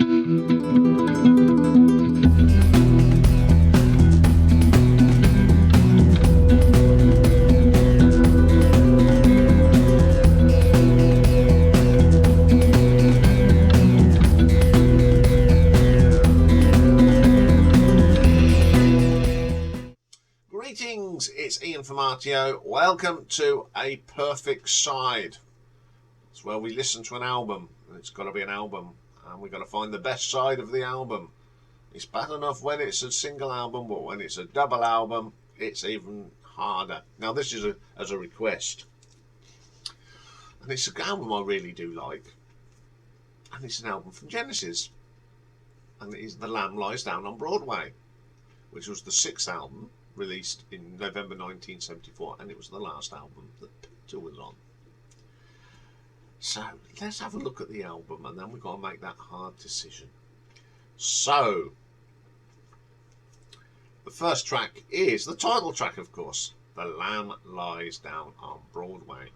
Greetings, it's Iain from RTO. Welcome to A Perfect Side. It's where we listen to an album, and it's got to be an album, and we've got to find the best side of the album. It's bad enough when it's a single album, but when it's a double album, it's even harder. Now, this is as a request, and it's an album I really do like, and it's an album from Genesi, and it is The Lamb Lies Down on Broadway, which was the 6th album, released in November 1974, and it was the last album that Peter was on. So let's have a look at the album, and then we've got to make that hard decision. So the first track is the title track, of course, The Lamb Lies Down on Broadway.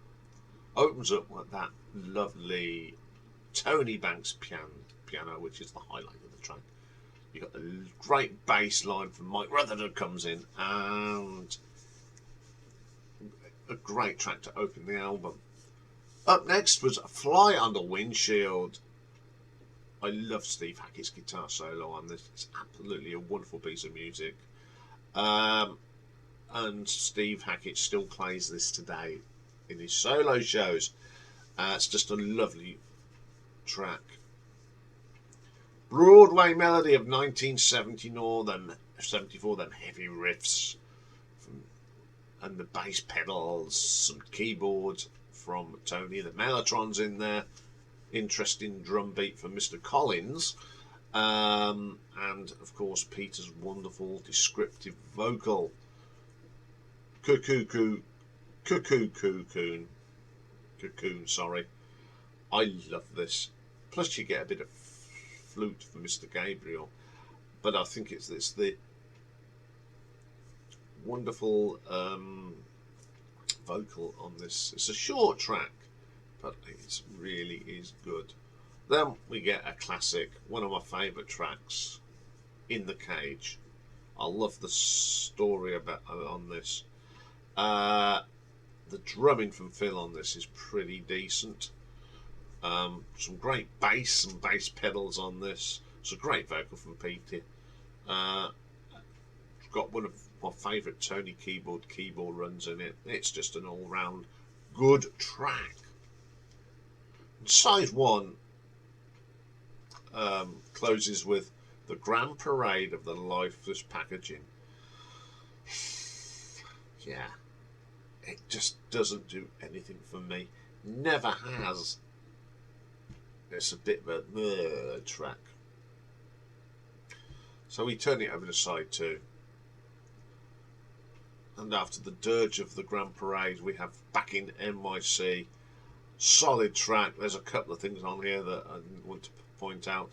Opens up with that lovely Tony Banks piano, which is the highlight of the track. You got the great bass line from Mike Rutherford comes in, and a great track to open the album. Up next was Fly Under Windshield. I love Steve Hackett's guitar solo on this. It's absolutely a wonderful piece of music. And Steve Hackett still plays this today in his solo shows. It's just a lovely track. Broadway Melody of 1974, then heavy riffs and the bass pedals, some keyboards from Tony, the Mellotron's in there, interesting drum beat from Mr. Collins, and of course Peter's wonderful descriptive vocal. Cuckoo Cocoon, sorry. I love this. Plus you get a bit of flute for Mr. Gabriel, but I think it's the wonderful vocal on this. It's a short track, but it really is good. Then we get a classic, one of my favourite tracks, In the Cage. I love the story about on this. The drumming from Phil on this is pretty decent. Some great bass and bass pedals on this. It's a great vocal from Peter. It's got one of my favourite Tony keyboard runs in it. It's just an all-round good track. Side 1 closes with The Grand Parade of the Lifeless Packaging. Yeah, it just doesn't do anything for me. Never has. It's a bit of a track. So we turn it over to side 2. And after the dirge of the Grand Parade, we have Back in N.Y.C. Solid track. There's a couple of things on here that I want to point out.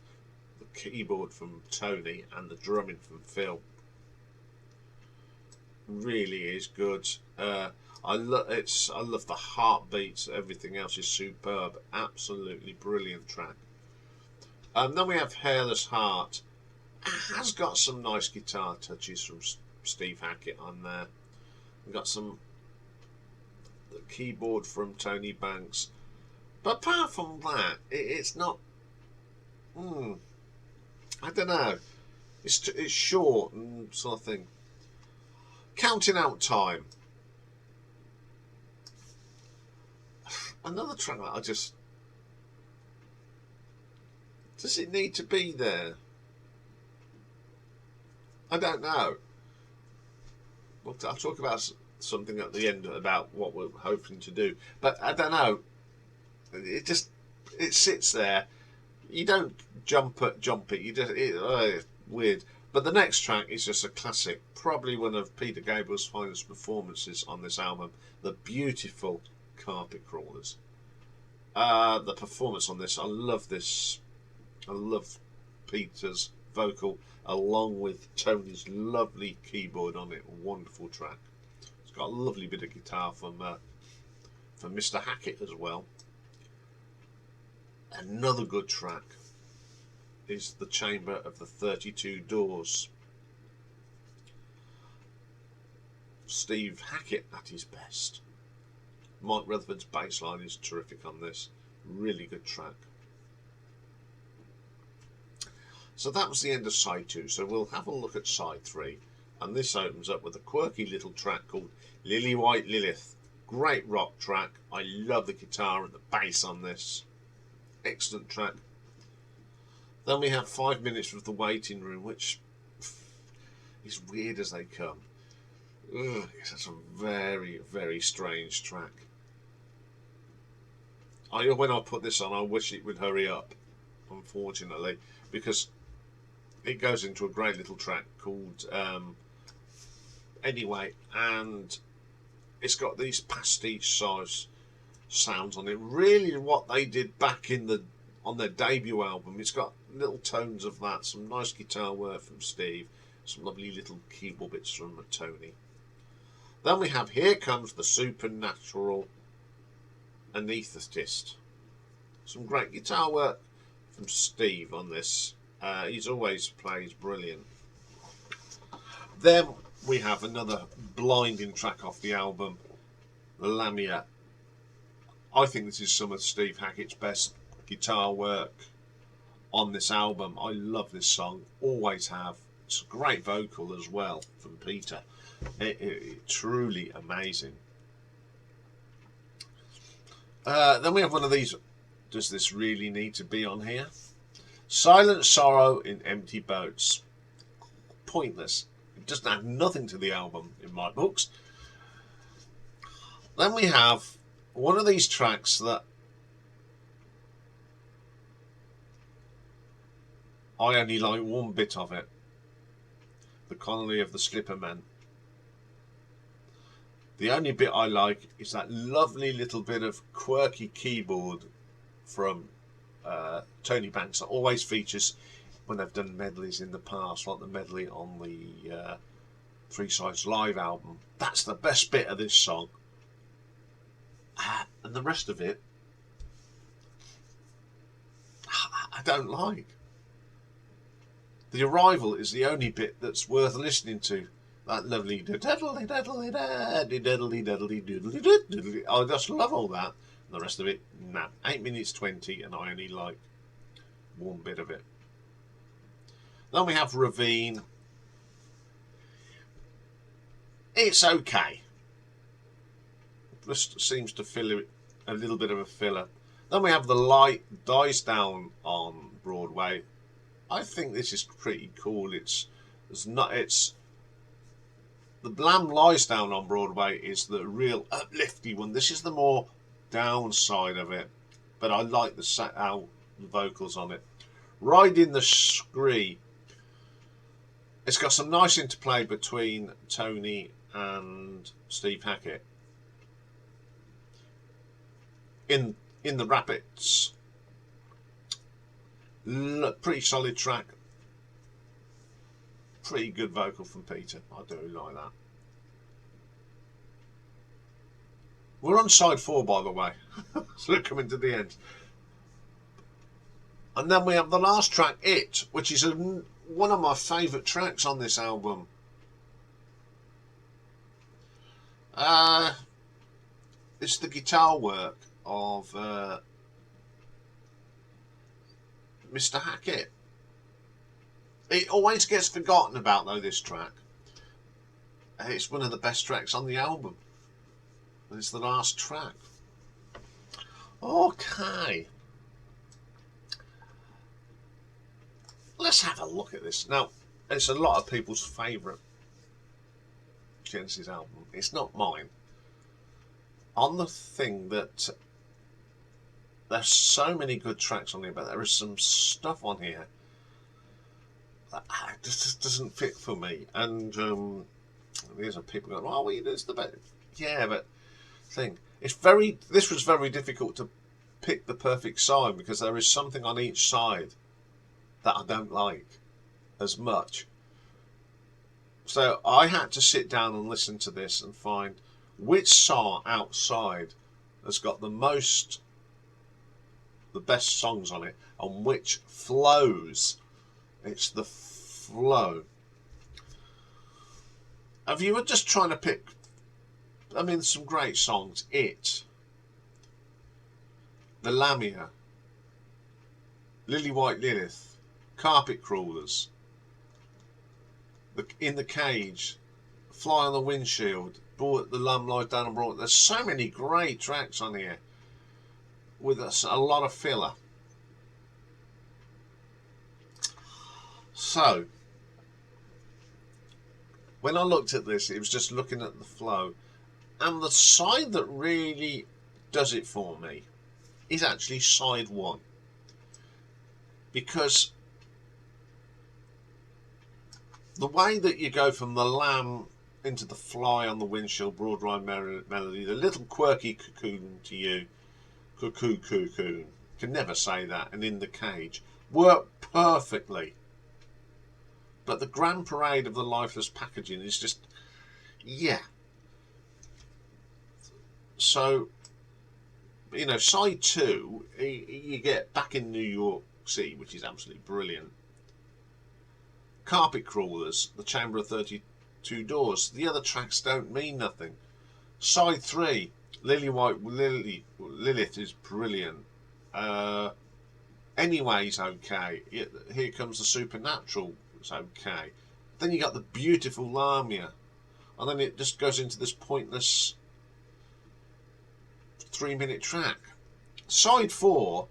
The keyboard from Tony and the drumming from Phil. Really is good. I love the heartbeats. Everything else is superb. Absolutely brilliant track. Then we have Hairless Heart. It has got some nice guitar touches from Steve Hackett on there. We've got the keyboard from Tony Banks. But apart from that, it's not. I don't know. It's short and sort of thing. Counting Out Time. Another track I just... Does it need to be there? I don't know. I'll talk about something at the end about what we're hoping to do. But I don't know. It sits there. You don't jump it. You just... it's weird. But the next track is just a classic. Probably one of Peter Gabriel's finest performances on this album. The beautiful Carpet Crawlers. The performance on this, I love this. I love Peter's vocal along with Tony's lovely keyboard on it. Wonderful track. It's got a lovely bit of guitar from Mr. Hackett as well. Another good track. is the Chamber of the 32 Doors. Steve Hackett at his best. Mike Rutherford's bass line is terrific on this. Really good track. So that was the end of side 2. So we'll have a look at side 3. And this opens up with a quirky little track called Lilywhite Lilith. Great rock track. I love the guitar and the bass on this. Excellent track. Then we have 5 minutes with the waiting room, which is weird as they come. Ugh, it's a very, very strange track. When I put this on, I wish it would hurry up, unfortunately, because it goes into a great little track called Anyway, and it's got these pastiche size sounds on it. Really what they did back on their debut album. It's got little tones of that, some nice guitar work from Steve, some lovely little keyboard bits from Tony. Then we have Here Comes the Supernatural Anaesthetist. Some great guitar work from Steve on this. He's always plays brilliant. Then we have another blinding track off the album, Lamia. I think this is some of Steve Hackett's best guitar work on this album. I love this song, always have. It's a great vocal as well from Peter. It truly amazing. Then we have one of these. Does this really need to be on here? Silent Sorrow in Empty Boats. Pointless. It doesn't add nothing to the album in my books. Then we have one of these tracks that I only like one bit of it. The Colony of the Slippermen. The only bit I like is that lovely little bit of quirky keyboard from Tony Banks that always features when they've done medleys in the past, like the medley on the Three Sides Live album. That's the best bit of this song. And the rest of it, I don't like. The Arrival is the only bit that's worth listening to. That lovely diddly diddly diddly diddly diddly diddly. I just love all that. And the rest of it, nah. 8 minutes 20, and I only like one bit of it. Then we have Ravine. It's okay. Just seems to fill it a little bit of a filler. Then we have The Light Dies Down on Broadway. I think this is pretty cool. It's the Lamb Lies Down on Broadway is the real uplifty one. This is the more downside of it, but I like the vocals on it. Riding the Scree. It's got some nice interplay between Tony and Steve Hackett. In the Rapids. Pretty solid track. Pretty good vocal from Peter. I do like that. We're on side 4, by the way. So we're coming to the end. And then we have the last track, It, which is one of my favourite tracks on this album. It's the guitar work of Mr. Hackett. It always gets forgotten about, though, this track. It's one of the best tracks on the album. And it's the last track. Okay. Let's have a look at this. Now, it's a lot of people's favourite Genesi album. It's not mine. On the thing that there's so many good tracks on here, but there is some stuff on here that just doesn't fit for me. And these are people going, "Oh, well, it's the best." Yeah, but this was very difficult to pick the perfect side because there is something on each side that I don't like as much. So I had to sit down and listen to this and find which song outside has got the best songs on it. and which flows. It's the flow. If you were just trying to pick, I mean, some great songs. It, the Lamia, Lilywhite Lilith, Carpet Crawlers, In the Cage, Fly on the Windshield, Brought the Lamb Lies Down and Brought. There's so many great tracks on here with a lot of filler. So when I looked at this, it was just looking at the flow, and the side that really does it for me is actually side 1, because the way that you go from the Lamb into the Fly on the Windshield, Broadway Melody, the little quirky cocoon to you, Cuckoo Cocoon, can never say that, and In the Cage work perfectly. But the grand parade of the Lifeless packaging is just, yeah. So, you know, side 2, you get Back in N.Y.C, which is absolutely brilliant. Carpet Crawlers, The Chamber of 32 Doors. The other tracks don't mean nothing. Side 3, Lilywhite Lilith is brilliant. N.Y.C's okay. Here Comes the Supernatural. It's okay. Then you got the beautiful Lamia, and then it just goes into this pointless 3-minute track. Side 4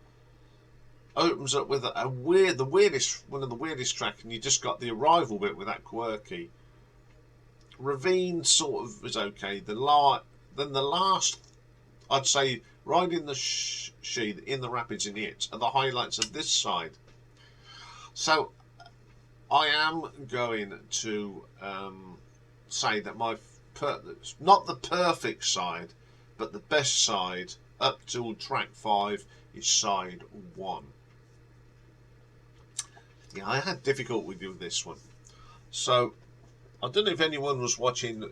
opens up with one of the weirdest tracks, and you just got the arrival bit with that quirky. Ravine sort of is okay. Then the last, I'd say, Riding the She, In the Rapids, in It are the highlights of this side. So I am going to say that my not the perfect side, but the best side up to track 5 is side 1. Yeah, I had difficulty with this one. So I don't know if anyone was watching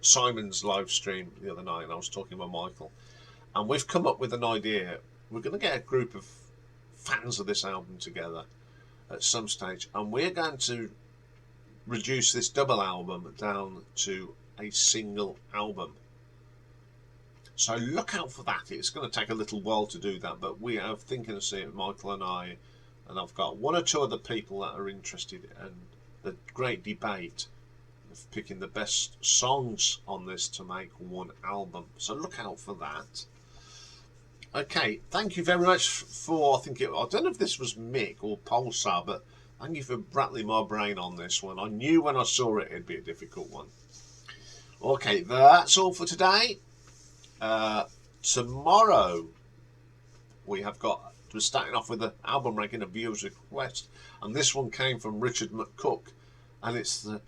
Simon's live stream the other night, and I was talking about Michael, and we've come up with an idea. We're going to get a group of fans of this album together at some stage, and we're going to reduce this double album down to a single album. So look out for that. It's going to take a little while to do that, but we are thinking of seeing it, Michael and I, and I've got 1 or 2 other people that are interested in the great debate of picking the best songs on this to make one album. So look out for that. Okay, thank you very much for, I don't know if this was Mick or Pulsar, but thank you for rattling my brain on this one. I knew when I saw it it'd be a difficult one. Okay, that's all for today. Tomorrow we're starting off with an album ranking of viewers' request, and this one came from Richard McCook, and it's the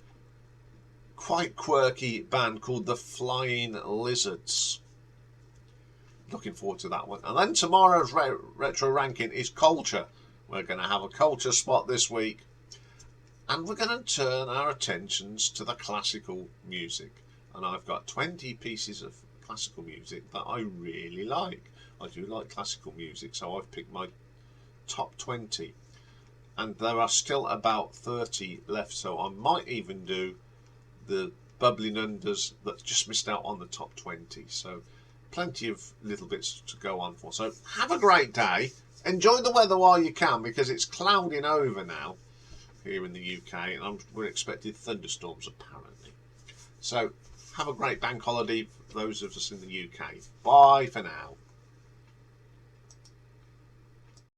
quite quirky band called the Flying Lizards. Looking forward to that one. And then tomorrow's retro ranking is culture. We're going to have a culture spot this week, and we're going to turn our attentions to the classical music. And I've got 20 pieces of classical music that I really like. I do like classical music, so I've picked my top 20, and there are still about 30 left, so I might even do the bubbling unders that just missed out on the top 20. So plenty of little bits to go on for. So have a great day. Enjoy the weather while you can, because it's clouding over now here in the UK, and we're expecting thunderstorms apparently. So have a great bank holiday for those of us in the UK. Bye for now.